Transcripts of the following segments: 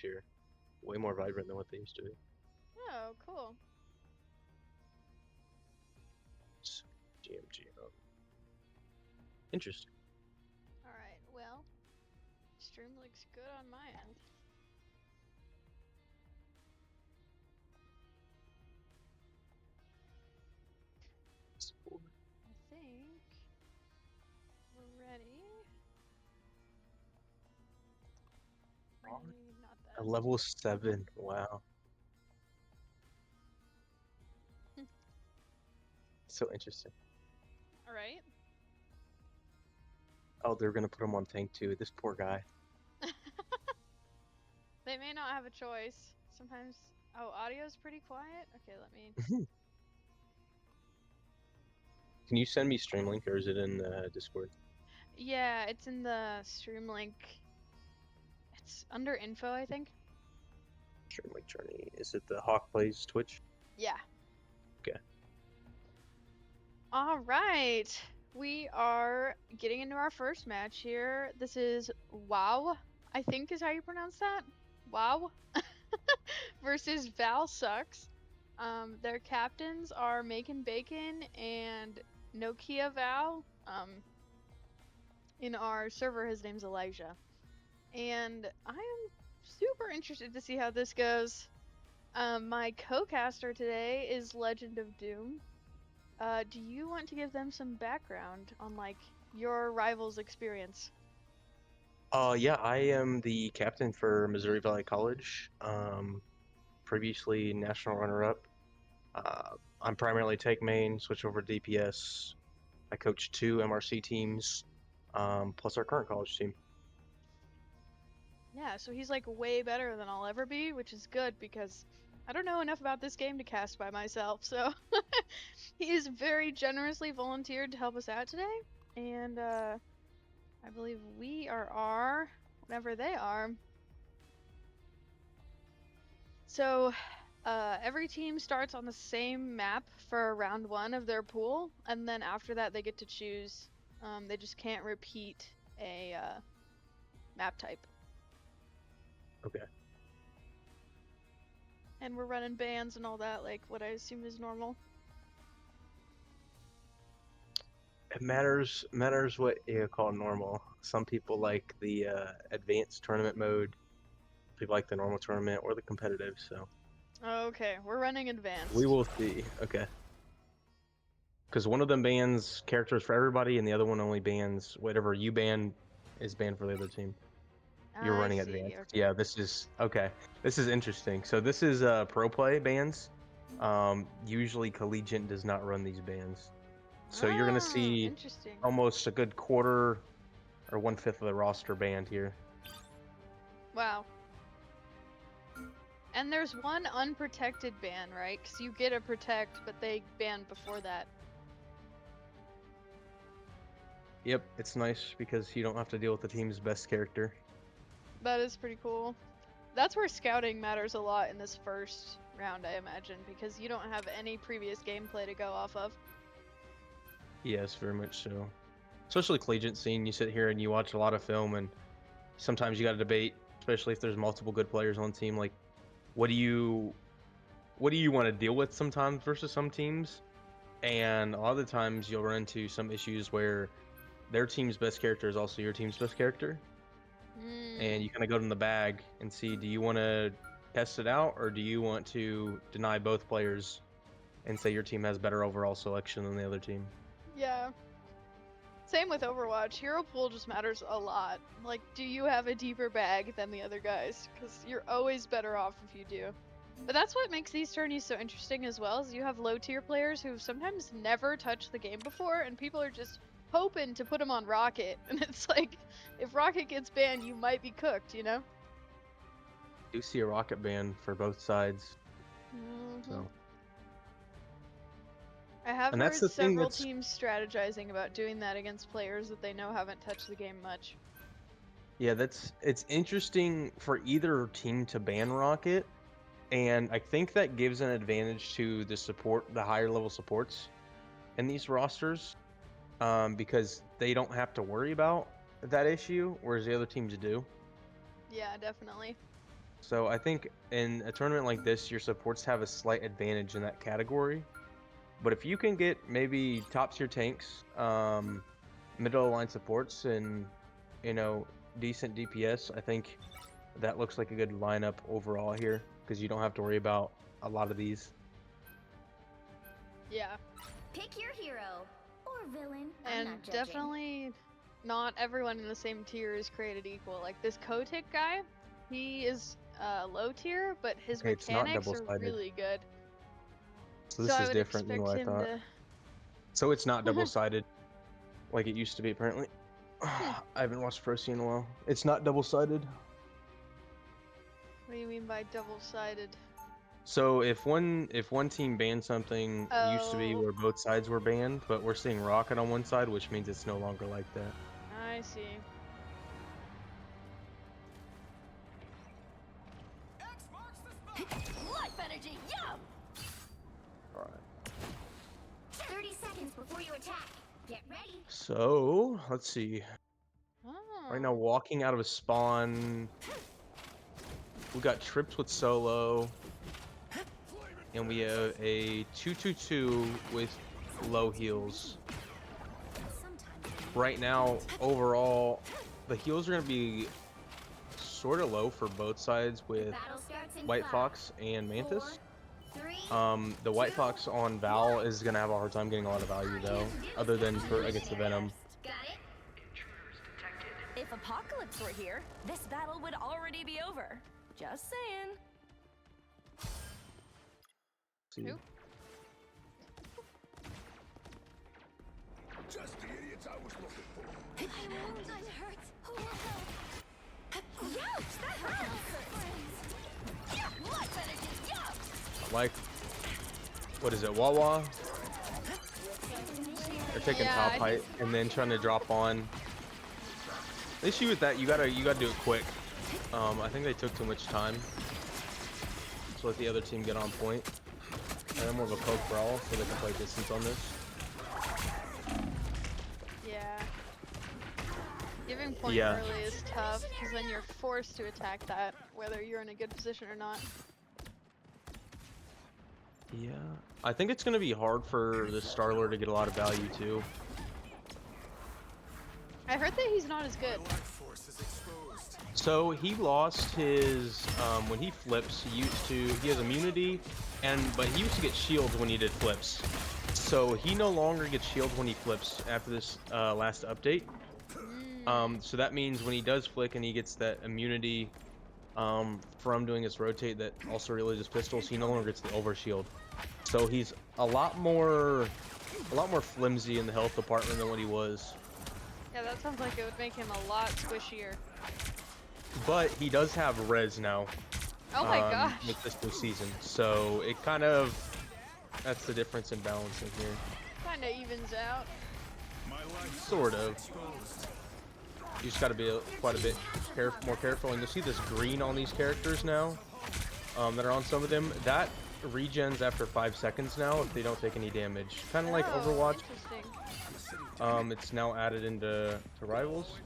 year. Way more vibrant than what they used to be. Oh, cool. GMG. Interesting. Alright, well, stream looks good on my end. I think we're ready. Not A that. level 7. Wow. So interesting. Alright. Oh, they're gonna put him on tank too. This poor guy. They may not have a choice. Sometimes. Oh, audio's pretty quiet? Okay, let me. Can you send me stream link or is it in Discord? Yeah, it's in the stream link. It's under info, I think. Stream link Tourney. Is it the Hawk Plays Twitch? Yeah. Okay. Alright. We are getting into our first match here. This is WoW, I think is how you pronounce that. WoW versus Val Sucks. Their captains are Macon Bacon and Nokia Val. In our server, his name's Elijah. And I am super interested to see how this goes. My co-caster today is Legend of Doom. Do you want to give them some background on, like, your rival's experience? Yeah, I am the captain for Missouri Valley College. Previously national runner-up. I'm primarily tank main, switch over to DPS. I coach 2 MRC teams, plus our current college team. Yeah, so he's, like, way better than I'll ever be, which is good because I don't know enough about this game to cast by myself, so he is very generously volunteered to help us out today, and I believe we are whatever they are. So every team starts on the same map for round 1 of their pool, and then after that they get to choose. They just can't repeat a map type. Okay. And we're running bans and all that, like what I assume is normal. It matters what you call normal. Some people like the advanced tournament mode. People like the normal tournament or the competitive. So Okay, we're running advanced. we will see. Okay. Because one of them bans characters for everybody, and the other one only bans whatever you ban is banned for the other team. You're running advanced. Okay. Yeah, this is okay. This is interesting. So this is pro play bans. Usually collegiate does not run these bans. So you're gonna see interesting. almost a good quarter or 1/5 of the roster banned here. Wow. And there's one unprotected ban, right? Because you get a protect, but they ban before that. Yep, it's nice because you don't have to deal with the team's best character. That is pretty cool. That's where scouting matters a lot in this first round, I imagine, because you don't have any previous gameplay to go off of. Yes, very much so. Especially collegiate scene, you sit here and you watch a lot of film, and sometimes you got to debate, especially if there's multiple good players on the team. Like, what do you want to deal with sometimes versus some teams? And a lot of the times you'll run into some issues where their team's best character is also your team's best character. And you kind of go in the bag and see, do you want to test it out or do you want to deny both players and say your team has better overall selection than the other team? Yeah. Same with Overwatch. Hero pool just matters a lot. Like, do you have a deeper bag than the other guys? Because you're always better off if you do. But that's what makes these tourneys so interesting as well, is you have low tier players who've sometimes never touched the game before, and people are just hoping to put them on Rocket. And it's like, if Rocket gets banned, you might be cooked, you know? I do see a rocket ban for both sides. So I have And heard that's the thing several that's teams strategizing about doing that against players that they know haven't touched the game much. yeah, it's interesting for either team to ban rocket, and I think that gives an advantage to the higher level supports in these rosters, because they don't have to worry about that issue, whereas the other teams do. Yeah, definitely. So I think in a tournament like this, your supports have a slight advantage in that category. But if you can get maybe top tier tanks, middle of the line supports, and decent DPS, I think that looks like a good lineup overall here because you don't have to worry about a lot of these. Yeah. Pick your hero or villain. I'm And not judging. definitely not everyone in the same tier is created equal. Like this Kotick guy, he is low tier, but his Okay, it's not mechanics are double-sided. really good. So this I is would different than expect what I him thought. to. So it's not double-sided like it used to be apparently. I haven't watched Pro Scene in a while. It's not double-sided. What do you mean by double-sided? So if one team banned something, it used to be Oh. where both sides were banned, but we're seeing Rocket on one side, which means it's no longer like that. I see. Life energy, yum! Alright. 30 seconds before you attack. Get ready. So let's see. Oh. Right now, walking out of a spawn, we got trips with solo, and we have a 2-2-2 with low heals. Right now, overall, the heals are going to be sort of low for both sides with Battle starts in White 5, Fox and Mantis. 4, 3, The White Fox on Val is going to have a hard time getting a lot of value though, other than for against the Venom. Got it? If Apocalypse were here, this battle would already be over. Just saying. See. Who? Just the idiots I was looking for. I won't. I'm hurt. Who will help? Ouch! That hurts! Life energy, yum! Like, what is it, Wawa? They're taking Yeah, top I height and then trying to drop on. The issue with that, you gotta do it quick. I think they took too much time. So let the other team get on point. And then more of a poke brawl so they can play distance on this. Yeah. Giving point Yeah. early is tough because then you're forced to attack that, whether you're in a good position or not. Yeah. I think it's gonna be hard for the Starlord to get a lot of value too. I heard that he's not as good. Life force is exposed. So he lost his when he flips. He has immunity, but he used to get shields when he did flips. So he no longer gets shields when he flips after this last update. So that means when he does flick and he gets that immunity from doing his rotate that also realizes pistols, he no longer gets the over shield. So he's a lot more flimsy in the health department than what he was. Yeah, that sounds like it would make him a lot squishier. But he does have res now. Oh my gosh. With this new season, so it that's the difference in balancing here. Kinda evens out. My life Sort of. exposed. You just gotta be quite a bit more careful, and you'll see this green on these characters now that are on some of them. That regens after 5 seconds now if they don't take any damage. Kind of like Oh, Overwatch. interesting. It's now added into Rivals.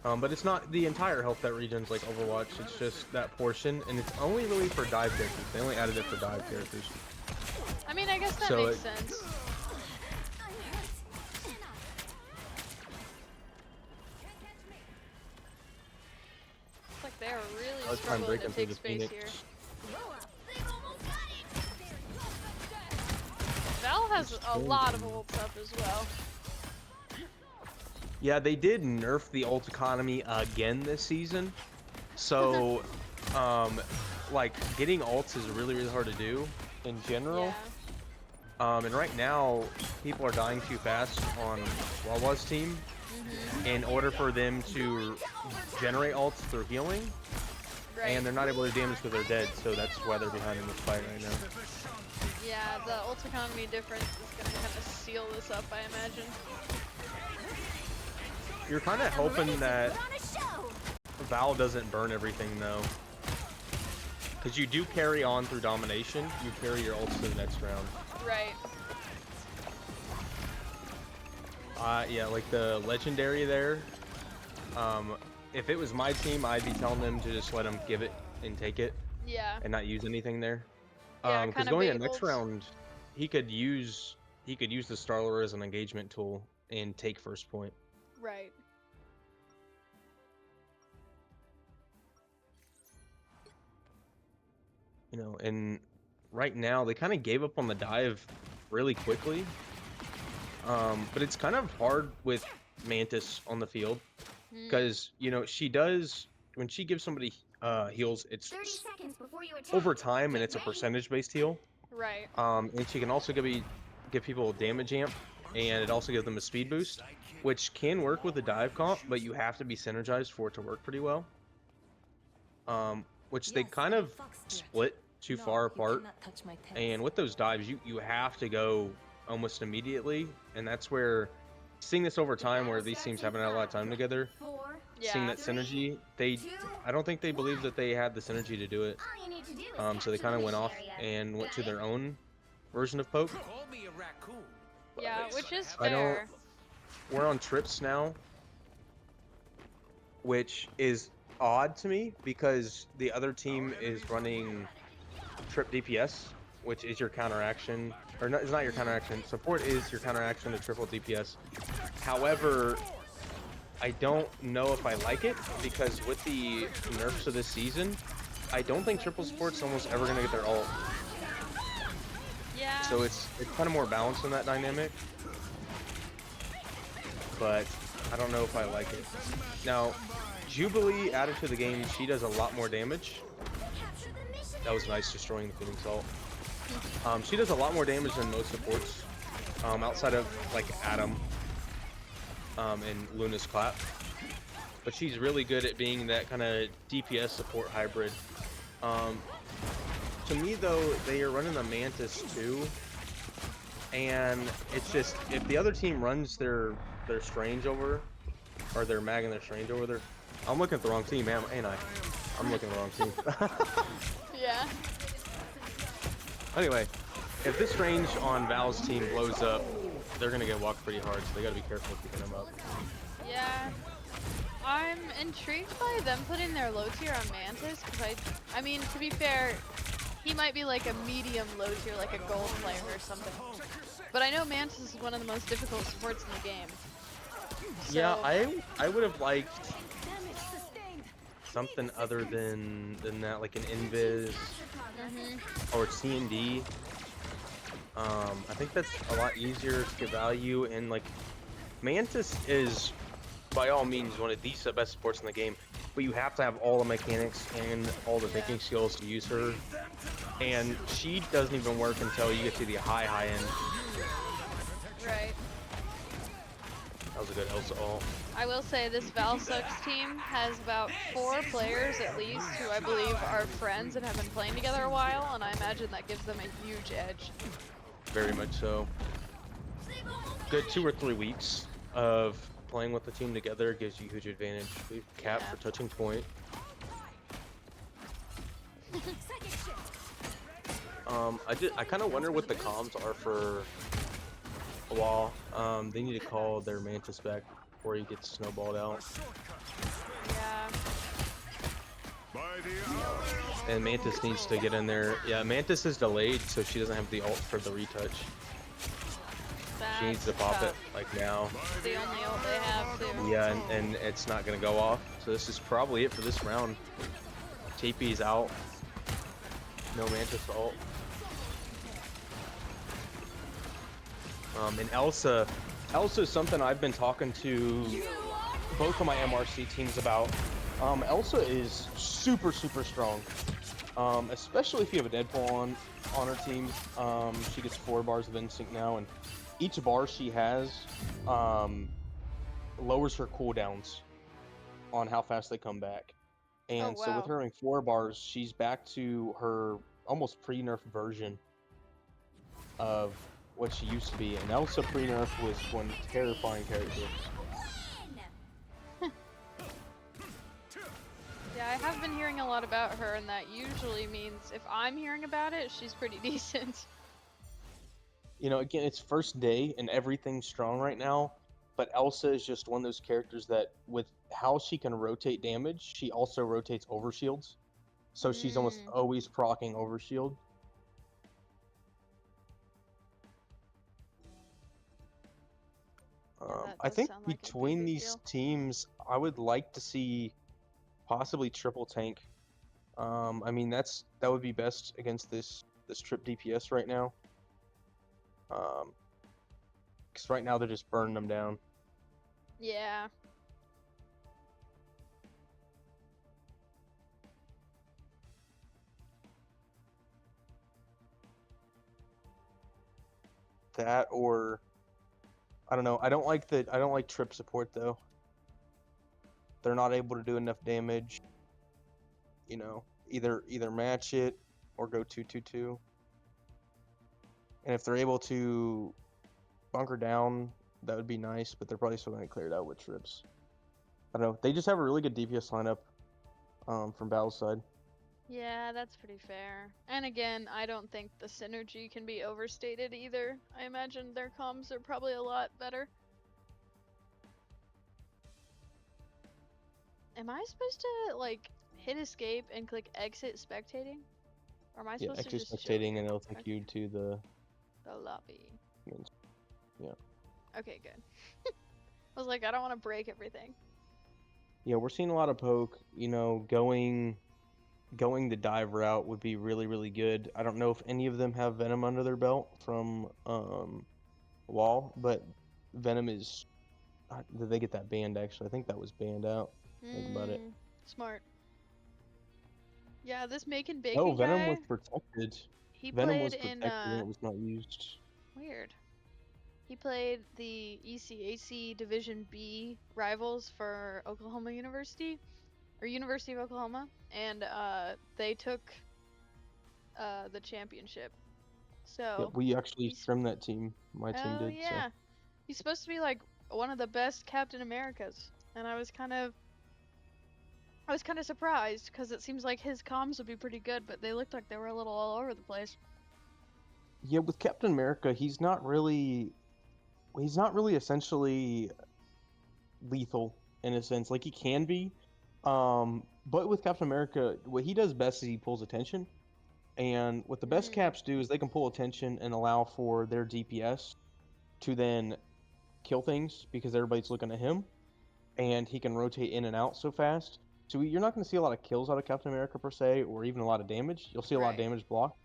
But it's not the entire health that regens like Overwatch. It's just that portion, and it's only really for dive characters. They only added it for dive characters. I mean, I guess that So makes sense. It's like they are really Hard time struggling breaking to through take the space Phoenix. here. Val has a lot of ults up as well. Yeah, they did nerf the ult economy again this season. So, like, getting ults is really, really hard to do in general. Yeah. And right now, people are dying too fast on Wawa's team. In order for them to generate ults through healing, Right. and they're not able to damage because they're dead, so that's why they're behind in this fight right now. Yeah, the ult economy difference is gonna kind of seal this up, I imagine. You're kind of hoping that Put on a show. Val doesn't burn everything though. Because you do carry on through domination, you carry your ults to the next round. Right. Yeah, like the legendary there, if it was my team, I'd be telling them to just let him give it and take it Yeah. and not use anything there. Yeah, Because kinda going bait to next wolves. round, he could use the Starler as an engagement tool and take first point. Right. You know, and right now they kind of gave up on the dive really quickly. But it's kind of hard with Mantis on the field Mm. because you know she does when she gives somebody heals, it's 30 seconds before you attack. over time and Get it's a ready. percentage based heal. Right. And she can also give people a damage amp, and it also gives them a speed boost, which can work with the dive comp, but you have to be synergized for it to work pretty well. Which they kind of split too far apart, and with those dives, you have to go almost immediately, and that's where seeing this over time, where these teams haven't had a lot of time together, 4, seeing Yeah. that synergy, I don't think they believed that they had the synergy to do it. all you need to do is So they capture kind of the went off mission area. and went to Got it? their own version of poke. Call me a raccoon. Yeah, which is I don't- fair. We're on trips now, which is odd to me because the other team is running trip DPS, which is your counteraction, or not, it's not your counteraction. Support is your counteraction to triple DPS. However, I don't know if I like it because with the nerfs of this season, I don't think triple support's almost ever gonna get their ult. Yeah. So it's kind of more balanced in that dynamic. But I don't know if I like it. Now, Jubilee added to the game, she does a lot more damage. Capture the mission That was nice, destroying the Phoenix ult. She does a lot more damage than most supports, outside of like Adam and Luna's clap. But she's really good at being that kind of DPS support hybrid. To me though, they are running the Mantis too, and it's just if the other team runs their Strange over, or their Mag and their Strange over, I'm looking at the wrong team, ain't I? I'm looking at the wrong team. Yeah. Anyway, if this range on Val's team blows up, they're gonna get walked pretty hard, so they gotta be careful keeping them up. Yeah. I'm intrigued by them putting their low tier on Mantis, because I mean, to be fair, he might be like a medium low tier, like a gold player or something. But I know Mantis is one of the most difficult supports in the game. Yeah, So- I would have liked Damage sustained. something other than that, like an Invis Mhm. or C&D. I think that's a lot easier to get value, and like Mantis is by all means one of the best supports in the game, but you have to have all the mechanics and all the thinking skills to use her, and she doesn't even work until you get to the high end. Right. That was a good Elsa ult. I will say this Valsucks team has about 4 players at least who I believe are friends and have been playing together a while, and I imagine that gives them a huge edge. Very much so. Good 2 or 3 weeks of playing with the team together gives you huge advantage. We've capped Yeah. for touching point. Second shift. I kind of wonder what the comms are for a while. They need to call their Mantis back before he gets snowballed out. Yeah. By the hour. And Mantis needs to get in there. Yeah, Mantis is delayed, so she doesn't have the ult for the retouch. She needs to That's pop it tough. like now. It's the only ult they have too. Yeah, and it's not gonna go off. So this is probably it for this round. TP's out. No Mantis ult. And Elsa is something I've been talking to both of my MRC teams about. Elsa is super strong, especially if you have a Deadpool on her team. She gets 4 bars of instinct now, and each bar she has lowers her cooldowns on how fast they come back. And Oh, so with wow. her having 4 bars, she's back to her almost pre-nerf version of what she used to be. And Elsa pre-nerf was one terrifying character. Yeah, I have been hearing a lot about her, and that usually means if I'm hearing about it, she's pretty decent. You know, again, it's first day and everything's strong right now, but Elsa is just one of those characters that with how she can rotate damage, she also rotates overshields. So she's almost Mm. always proccing overshield. that I does think sound like it'd be a between big these deal. teams, I would like to see possibly triple tank. I mean that would be best against this trip DPS right now. Because right now they're just burning them down. Yeah. That or I don't know. I don't like trip support though. They're not able to do enough damage. You know, either match it or go 2-2-2. And if they're able to bunker down, that would be nice, but they're probably still going to clear it out with trips. I don't know. They just have a really good DPS lineup from Battle side. Yeah, that's pretty fair. And again, I don't think the synergy can be overstated either. I imagine their comms are probably a lot better. Am I supposed to, like, hit escape and click exit spectating? Or am I Yeah, supposed to extra just chill spectating here? and it'll take Okay. you to the lobby. yeah. Okay, good. I was like, I don't want to break everything. Yeah, we're seeing a lot of poke. You know, going the dive route would be really, really good. I don't know if any of them have Venom under their belt from Wall, but Venom is. Did they get that banned? Actually, I think that was banned out. Think about it. Smart. Yeah, this Macon Oh, Bacon Venom guy, was protected. he Venom played was in, protected and it was not used. weird. He played the ECAC Division B rivals for Oklahoma University, or University of Oklahoma, and they took the championship. Yeah, So we actually he's scrimmed that team. My team oh did. So yeah, he's supposed to be like one of the best Captain Americas, and I was kind of surprised because it seems like his comms would be pretty good, but they looked like they were a little all over the place. yeah, with Captain America, he's not really essentially lethal in a sense. Like he can be, but with Captain America, what he does best is he pulls attention. And what the best caps do is they can pull attention and allow for their DPS to then kill things because everybody's looking at him, and he can rotate in and out so fast. So you're not going to see a lot of kills out of Captain America per se, or even a lot of damage. You'll see a lot of Right. damage blocked.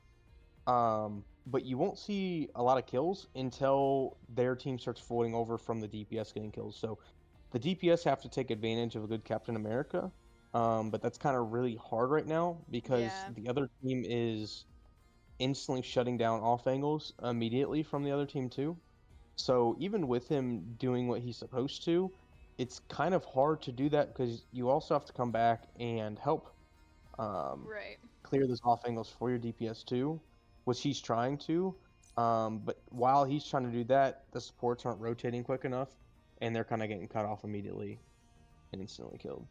But you won't see a lot of kills until their team starts folding over from the DPS getting kills. So the DPS have to take advantage of a good Captain America. But that's kind of really hard right now because Yeah. the other team is instantly shutting down off angles immediately from the other team too. So even with him doing what he's supposed to, it's kind of hard to do that because you also have to come back and help Right. clear those off angles for your DPS too, which he's trying to. But while he's trying to do that, the supports aren't rotating quick enough, and they're kind of getting cut off immediately and instantly killed.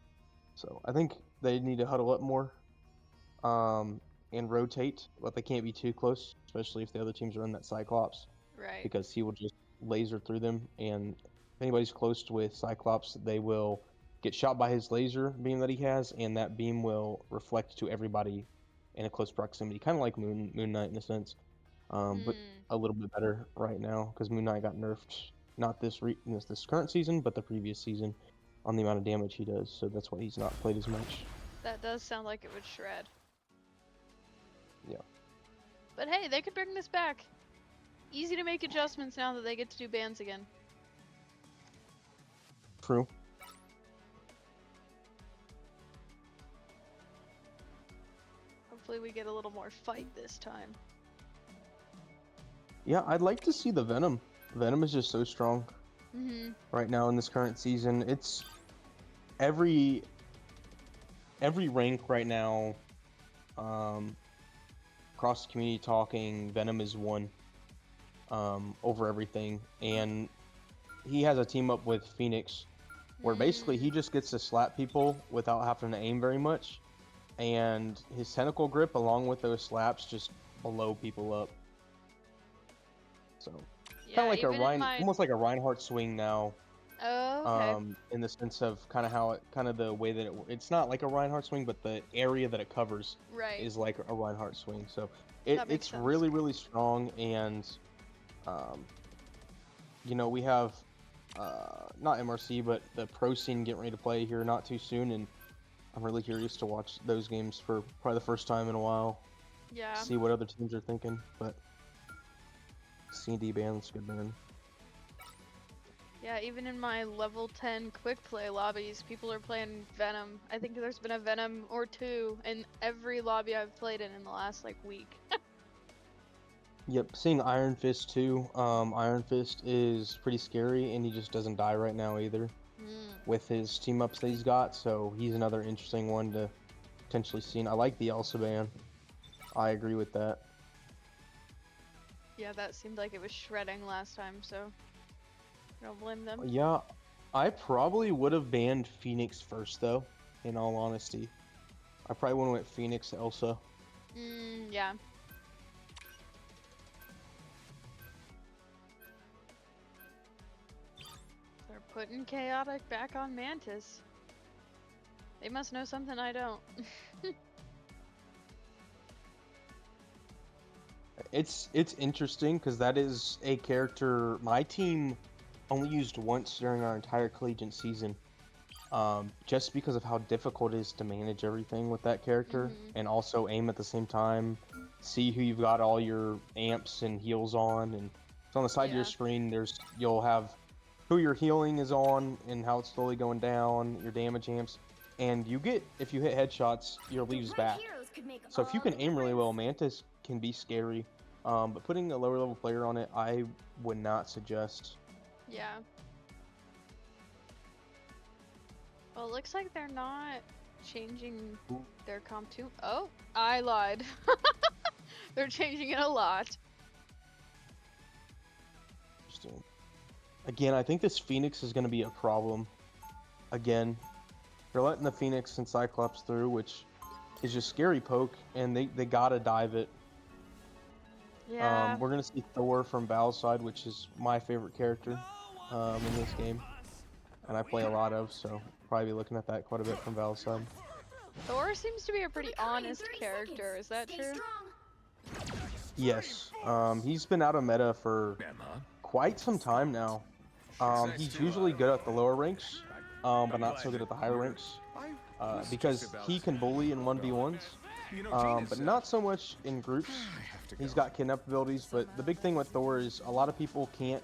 So I think they need to huddle up more and rotate, but they can't be too close, especially if the other teams are in that Cyclops, Right. because he will just laser through them. And if anybody's close with Cyclops, they will get shot by his laser beam that he has, and that beam will reflect to everybody in a close proximity, kind of like Moon Knight in a sense, but a little bit better right now because Moon Knight got nerfed not this current season, but the previous season on the amount of damage he does. So that's why he's not played as much. That does sound like it would shred. Yeah. But hey, they could bring this back. Easy to make adjustments now that they get to do bans again. True. Hopefully we get a little more fight this time. Yeah, I'd like to see the Venom. Venom is just so strong right now in this current season. It's every rank right now, across the community talking, Venom is one over everything, and he has a team up with Phoenix, where basically he just gets to slap people without having to aim very much, and his tentacle grip along with those slaps just blow people up. So Yeah, kind of like even in my... almost like a Reinhardt swing now Oh, okay. In the sense of kind of how it, kind of the way that it's not like a Reinhardt swing, but the area that it covers Right. is like a Reinhardt swing. So That makes it's sense. really, really strong. And, you know, we have, not MRC, but the pro scene getting ready to play here not too soon. And I'm really curious to watch those games for probably the first time in a while. Yeah. See what other teams are thinking. But C&D band's a good band. Yeah, even in my level 10 quick play lobbies, people are playing Venom. I think there's been a Venom or two in every lobby I've played in the last like week. Yep, seeing Iron Fist too. Iron Fist is pretty scary, and he just doesn't die right now either with his team ups that he's got. So he's another interesting one to potentially see. And I like the Elsa ban. I agree with that. Yeah, that seemed like it was shredding last time, so I don't blame them. Yeah, I probably would have banned Phoenix first though. In all honesty, I probably would have went Phoenix Elsa. Yeah. They're putting Chaotic back on Mantis. They must know something I don't. It's interesting because that is a character my team only used once during our entire collegiate season. Just because of how difficult it is to manage everything with that character and also aim at the same time, see who you've got all your amps and heals on, and so on the side of your screen you'll have who your healing is on and how it's slowly going down, your damage amps, and you get, if you hit headshots, your leaves back. So if you can aim really well, Mantis can be scary. But putting a lower level player on it, I would not suggest. Yeah. Well, it looks like they're not changing their comp too. Oh, I lied. They're changing it a lot. Interesting. Again, I think this Phoenix is going to be a problem. Again, they're letting the Phoenix and Cyclops through, which is just scary poke, and they gotta dive it. Yeah. We're gonna see Thor from Val's side, which is my favorite character in this game, and I play a lot of, so probably be looking at that quite a bit from Val's side. Thor seems to be a pretty honest character. Is that true? Yes. He's been out of meta for quite some time now. He's usually good at the lower ranks, but not so good at the higher ranks, because he can bully in 1v1s, but not so much in groups. He's got kidnap abilities, but the big thing with Thor is a lot of people can't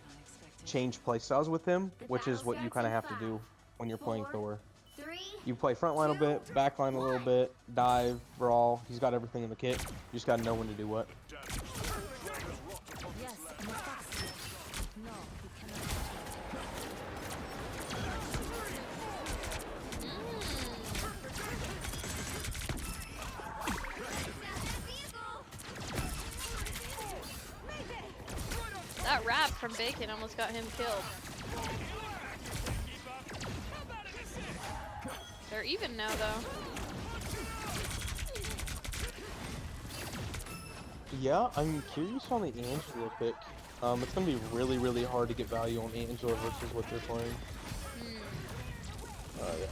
change playstyles with him, which is what you kind of have to do when you're playing Thor. You play frontline a bit, backline a little bit, dive, brawl. He's got everything in the kit. You just gotta know when to do what. That rap from Bacon almost got him killed. They're even now, though. Yeah, I'm curious on the Angela pick. It's gonna be really, really hard to get value on Angela versus what they're playing. Yeah.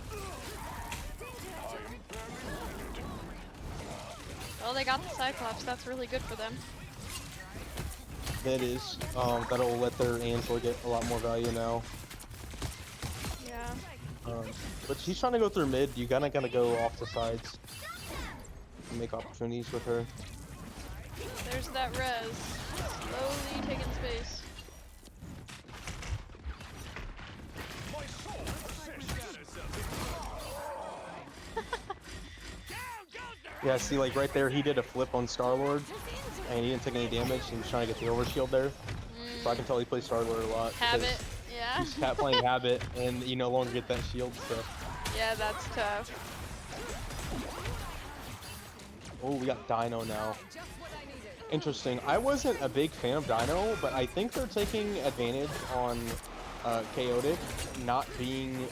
Well, they got the Cyclops. That's really good for them. That is. That'll let their Angela get a lot more value now. Yeah. But she's trying to go through mid. You gotta go off the sides and make opportunities with her. There's that res. Slowly taking space. Yeah, see, like right there, he did a flip on Star-Lord, and he didn't take any damage. He was trying to get the overshield there. So I can tell he plays Star-Lord a lot. Habit, yeah. He's playing Habit, and you no longer get that shield, so. Yeah, that's tough. Oh, we got Dino now. Interesting. I wasn't a big fan of Dino, but I think they're taking advantage on Chaotic not being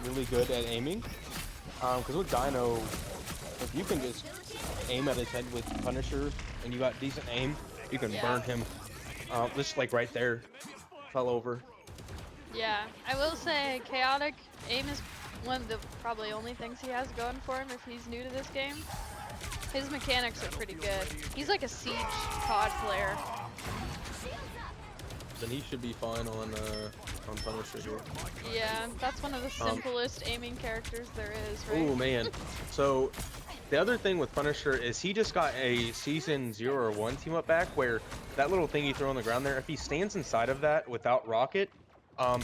really good at aiming. Because with Dino, if you can just aim at his head with Punisher and you got decent aim, you can burn him. Just like right there, fell over. Yeah, I will say chaotic aim is one of the probably only things he has going for him if he's new to this game. His mechanics are pretty good. He's like a siege COD player. Then he should be fine on Punisher here. Yeah, that's one of the simplest aiming characters there is, right? Oh man. So the other thing with Punisher is he just got a season 0 or 1 team up back where that little thing you throw on the ground there, if he stands inside of that without rocket,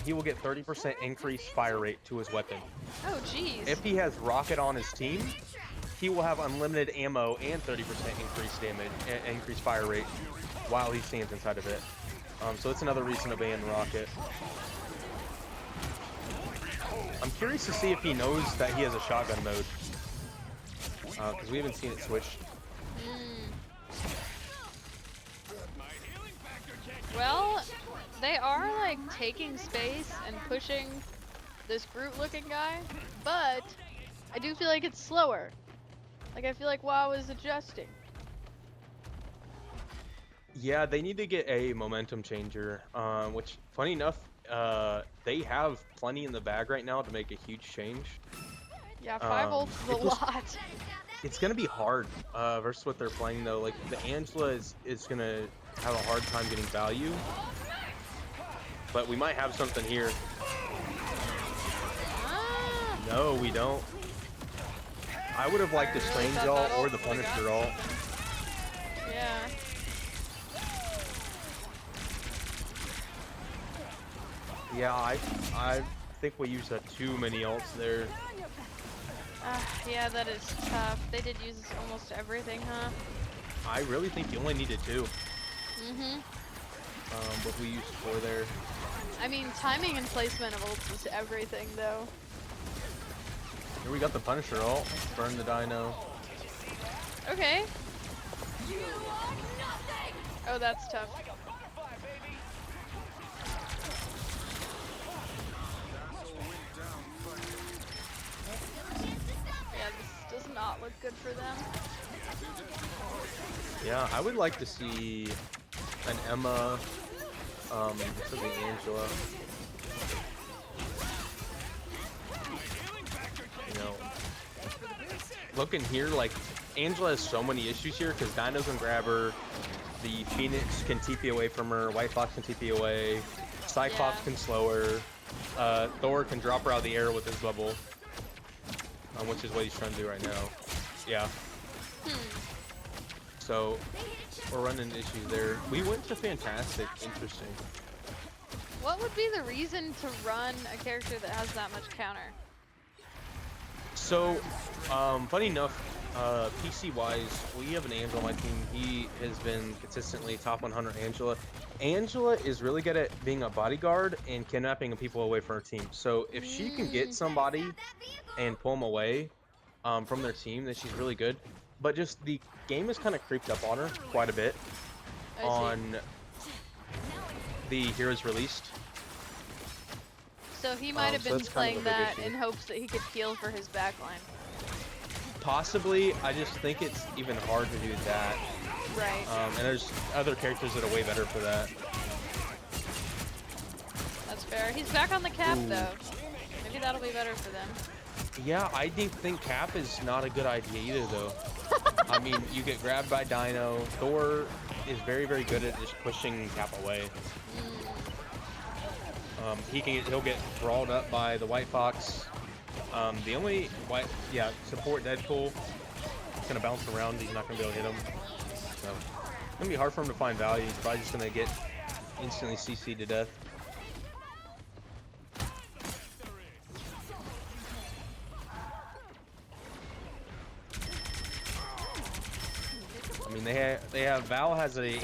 he will get 30% increased fire rate to his weapon. Oh jeez. If he has rocket on his team, he will have unlimited ammo and 30% increased damage, increased fire rate while he stands inside of it. So it's another reason to ban rocket. I'm curious to see if he knows that he has a shotgun mode, because we haven't seen it switched. Well, they are like taking space and pushing this Groot-looking guy, but I do feel like it's slower. Like I feel like WoW is adjusting. Yeah, they need to get a momentum changer, which, funny enough, they have plenty in the bag right now to make a huge change. Yeah, 5 ults is a lot. It's gonna be hard versus what they're playing though. Like the Angela is gonna have a hard time getting value, but we might have something here. Ah, No, we don't. I would have liked the really Strange thought ult that or ult the would've got Punisher ult. yeah. Yeah, I think we used too many ults there. Yeah, that is tough. They did use almost everything, huh? I really think you only needed 2. Mm-hmm. What we used 4 there. I mean, timing and placement of ults is everything, though. Here we got the Punisher ult. Burn the dino. Okay. Oh, that's tough. Yeah, this does not look good for them. Yeah, I would like to see an Emma, instead of the Angela. You know, looking here, like, Angela has so many issues here because Dino can grab her, the Phoenix can TP away from her, White Fox can TP away, Cyclops Yeah. can slow her, Thor can drop her out of the air with his bubble, which is what he's trying to do right now. Yeah. So, we're running issues there. We went to Fantastic. Interesting. What would be the reason to run a character that has that much counter? So, funny enough, PC-wise, we have an Angela on my team. He has been consistently top 100 Angela. Angela is really good at being a bodyguard and kidnapping people away from her team. So, if she can get somebody and pull them away from their team, then she's really good. But just the game has kind of creeped up on her quite a bit I see. on the Heroes Released. So he might have so been that's kind of playing a big that issue. in hopes that he could heal for his backline. Possibly, I just think it's even hard to do that. Right. And there's other characters that are way better for that. That's fair. He's back on the cap Ooh. though. Maybe that'll be better for them. Yeah, I think Cap is not a good idea either, though. I mean, you get grabbed by Dino. Thor is very, very good at just pushing Cap away. He'll get brawled up by the White Fox. The only support Deadpool. He's gonna bounce around. He's not gonna be able to hit him. So it's gonna be hard for him to find value. He's probably just gonna get instantly CC'd to death. I mean, they have Val has a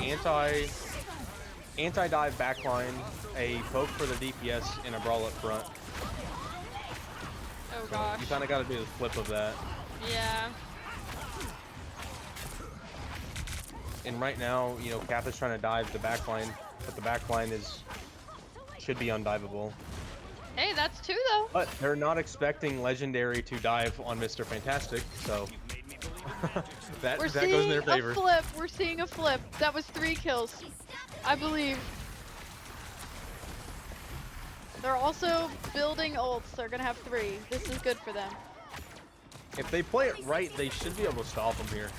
anti-dive backline, a poke for the DPS, and a brawl up front. Oh So gosh. you kind of got to do the flip of that. Yeah. And right now, you know, Cap is trying to dive the backline, but the backline should be undivable. Hey, that's 2 though. But they're not expecting Legendary to dive on Mr. Fantastic, so that We're goes in seeing their favor. a flip. We're seeing a flip. That was 3 kills. I believe. They're also building ults. They're gonna have 3. This is good for them. If they play it right, they should be able to stop them here.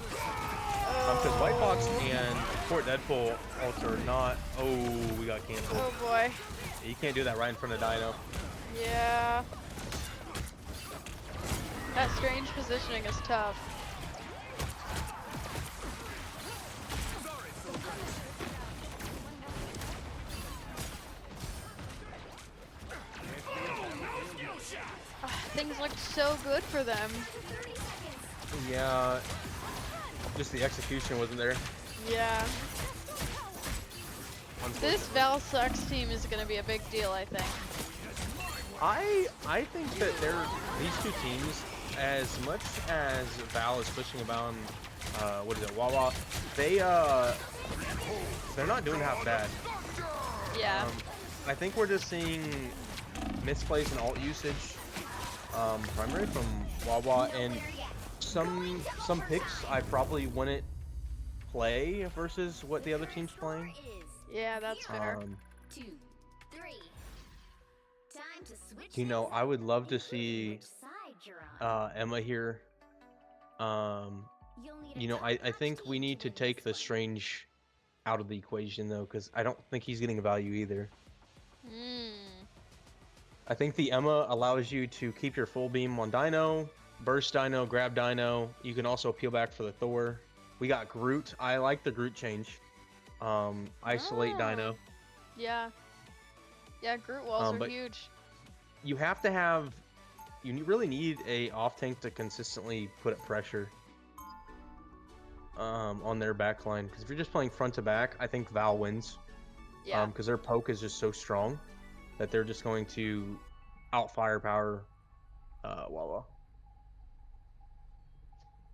Because White Fox and Fort Deadpool ults are not. Oh, we got canceled. Oh boy. You can't do that right in front of Dino. Yeah. That strange positioning is tough. Things looked so good for them. Yeah. Just the execution wasn't there. Yeah. This Val Sucks team is going to be a big deal, I think. I think that these two teams, as much as Val is pushing about what is it, Wawa, they're not doing half bad. Yeah. I think we're just seeing misplays in alt usage, primarily from Wawa, and some picks I probably wouldn't play versus what the other team's playing. Yeah, that's fair. 2, 3. Time to switch. You know, I would love to see Which side you're on. Emma here. You'll need a You know, I think we need to take the Strange out of the equation though, because I don't think he's getting value either. I think the Emma allows you to keep your full beam on Dino, burst Dino, grab Dino. You can also peel back for the Thor. We got Groot. I like the Groot change. Isolate Dino. Yeah. Yeah, Groot walls are but huge. You have to have. Really need a off tank to consistently put up pressure. On their backline, because if you're just playing front to back, I think Val wins. Yeah. Because their poke is just so strong that they're just going to out firepower Wawa.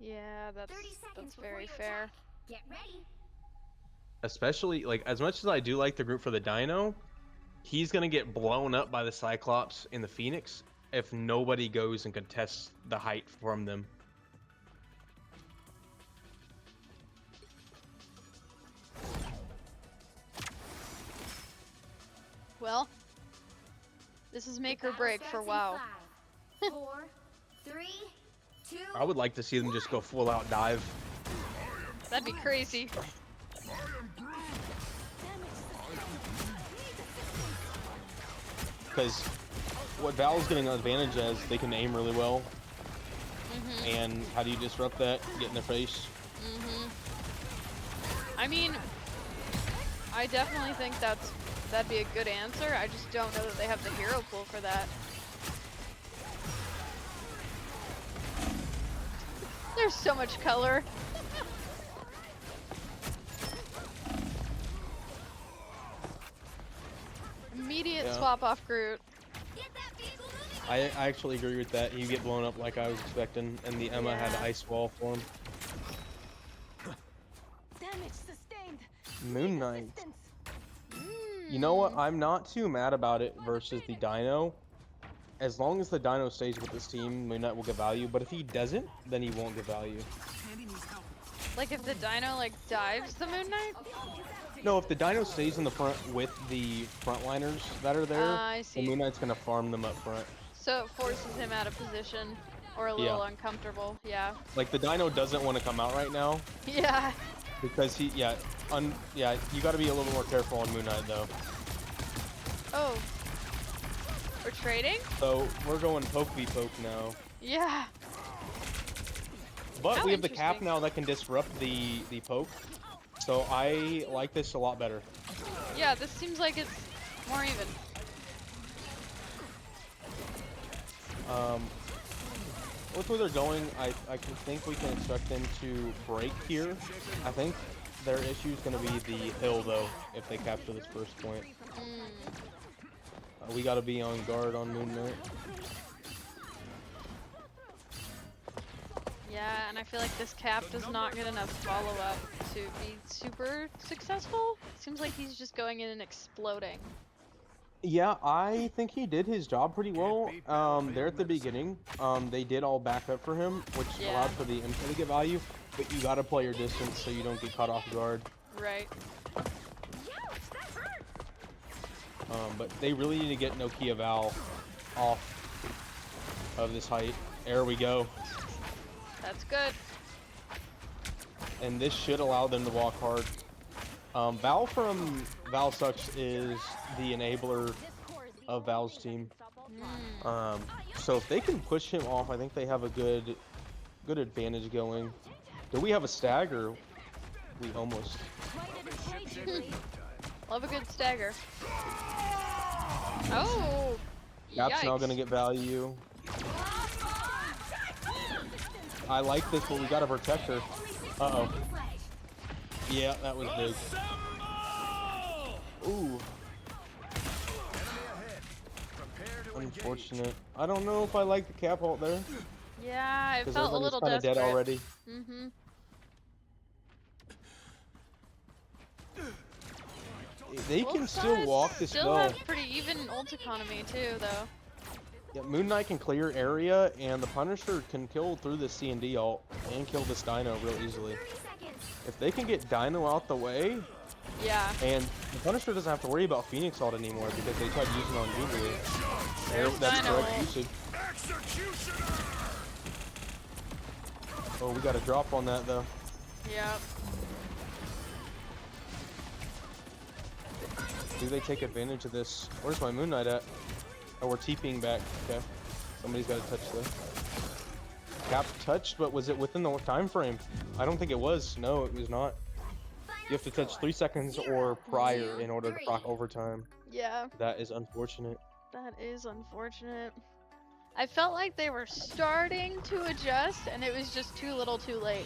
Yeah, 30 seconds that's before very you fair. attack. Get ready. Especially, like, as much as I do like the group for the Dino, he's gonna get blown up by the Cyclops in the Phoenix if nobody goes and contests the height from them. Well, this is make or break for WoW. 5, 4, 3, 2. I would like to see them just go full out dive. That'd be crazy. Because what Val's getting an advantage as, they can aim really well. And how do you disrupt that? Get in their face. I mean, I definitely think that'd be a good answer. I just don't know that they have the hero pool for that. There's so much color. Immediate Yeah. swap off Groot. I actually agree with that. You get blown up like I was expecting, and the Emma had Yeah. an ice wall for him. Damage sustained. Moon Knight. Assistance. You know what? I'm not too mad about it versus the Dino. As long as the Dino stays with this team, Moon Knight will get value. But if he doesn't, then he won't get value. Like if the Dino like dives the Moon Knight? No, if the Dino stays in the front with the frontliners that are there, I the see. Moon Knight's gonna farm them up front. So it forces him out of position or a little uncomfortable. Yeah. Like the Dino doesn't want to come out right now Yeah. because he, you got to be a little bit more careful on Moon Knight though. Oh. We're trading? So we're going poke v poke now. Yeah. But How we have the cap interesting. now that can disrupt the poke. So I like this a lot better. Yeah, this seems like it's more even. With where they're going, I can think we can expect them to break here. I think their issue is going to be the hill though, if they capture this first point. We got to be on guard on Moon Knight. Yeah, and I feel like this cap does not get enough follow-up to be super successful. Seems like he's just going in and exploding. Yeah, I think he did his job pretty well. There at the beginning, they did all back up for him, which Yeah. allowed for the info to get value. But you got to play your distance so you don't get caught off guard. Right. But they really need to get Nokia Val off of this height. There we go. That's good. And this should allow them to walk hard. Val from Val Sucks is the enabler of Val's team. So if they can push him off, I think they have a good advantage going. Do we have a stag or we almost? Love a good stagger. Oh! Cap's now Yikes. gonna get value. I like this, but we gotta protect her. Uh-oh. Yeah, that was big. Ooh. Unfortunate. I don't know if I like the Cap ult there. Yeah, it Because felt a everybody's little kind of desperate. dead already. Mm-hmm. They can still walk this Still well. have pretty even ult economy too, though. Yeah, Moon Knight can clear area, and the Punisher can kill through the C&D ult and kill this Dino real easily. If they can get Dino out the way, Yeah. and the Punisher doesn't have to worry about Phoenix ult anymore because they tried using it on Jubilee. That's Dino correct ult. usage. Oh, we got a drop on that though. Yep. Do they take advantage of this? Where's my Moon Knight at? Oh, we're TPing back. Okay. Somebody's got to touch though. Cap touched, but was it within the time frame? I don't think it was. No, it was not. You have to touch 3 seconds or prior in order to proc overtime. Yeah. That is unfortunate. That is unfortunate. I felt like they were starting to adjust, and it was just too little too late.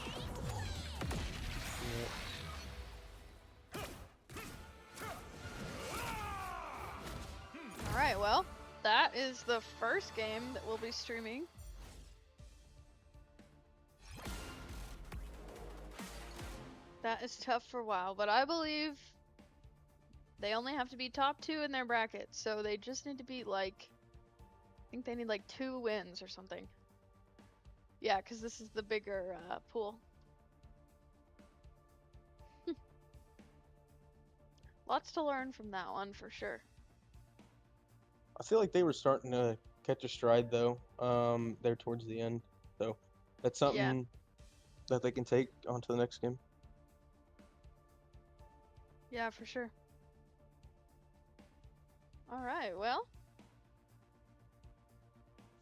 Alright, well, that is the first game that we'll be streaming. That is tough for WoW, but I believe they only have to be top 2 in their bracket, so they just need to be like, I think they need like 2 wins or something. Yeah, because this is the bigger pool. Lots to learn from that one for sure. I feel like they were starting to catch a stride though. There towards the end, so that's something that they can take onto the next game. Yeah, for sure. Alright, well.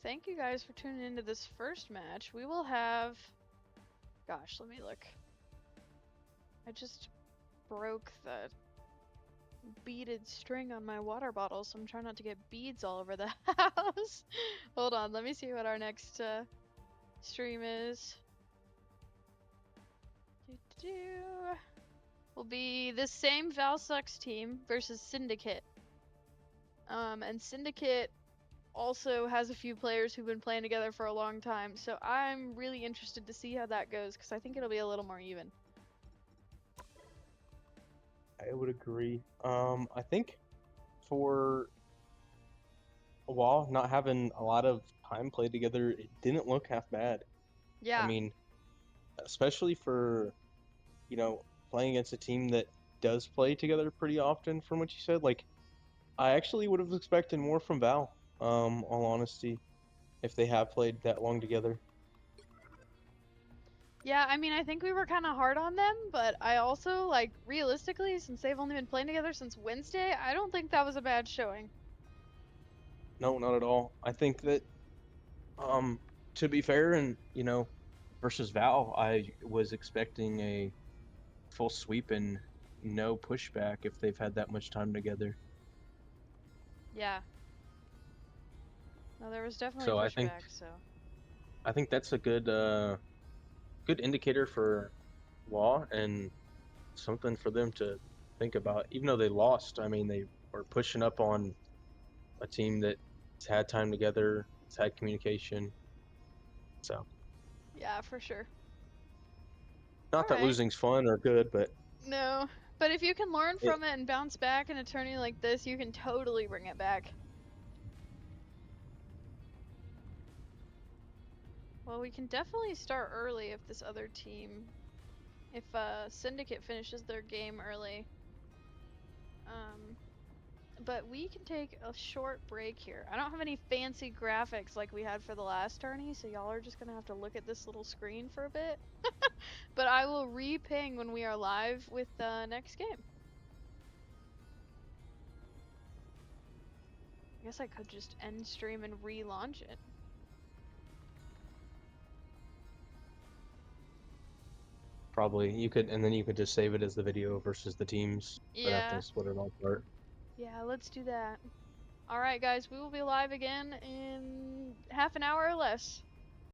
Thank you guys for tuning into this first match. We will have... Gosh, let me look. I just broke the beaded string on my water bottle, so I'm trying not to get beads all over the house. Hold on, let me see what our next stream is. Will be the same Valsucks team versus Syndicate. And Syndicate also has a few players who've been playing together for a long time, so I'm really interested to see how that goes, because I think it'll be a little more even. I would agree. I think for a while, not having a lot of time played together, it didn't look half bad. Yeah. I mean, especially for, you know, playing against a team that does play together pretty often, from what you said. Like, I actually would have expected more from Val, all honesty, if they have played that long together. Yeah, I mean, I think we were kind of hard on them, but I also, like, realistically, since they've only been playing together since Wednesday, I don't think that was a bad showing. No, not at all. I think that, to be fair, and, you know, versus Val, I was expecting a full sweep and no pushback if they've had that much time together. Yeah. No, there was definitely So a I think- pushback, so... I think that's a good indicator for Law and something for them to think about. Even though they lost, I mean, they were pushing up on a team that's had time together, it's had communication. So, Yeah, for sure. not that Alright. losing's fun or good, but No, but if you can learn from it and bounce back in a tourney like this, you can totally bring it back. Well, we can definitely start early if this other team, if Syndicate finishes their game early. but we can take a short break here. I don't have any fancy graphics like we had for the last tourney, so y'all are just gonna have to look at this little screen for a bit. But I will re-ping when we are live with the next game. I guess I could just end stream and relaunch it. Probably you could, and then you could just save it as the video versus the teams. But have Yeah. to split it all apart. Yeah, let's do that. Alright guys, we will be live again in half an hour or less.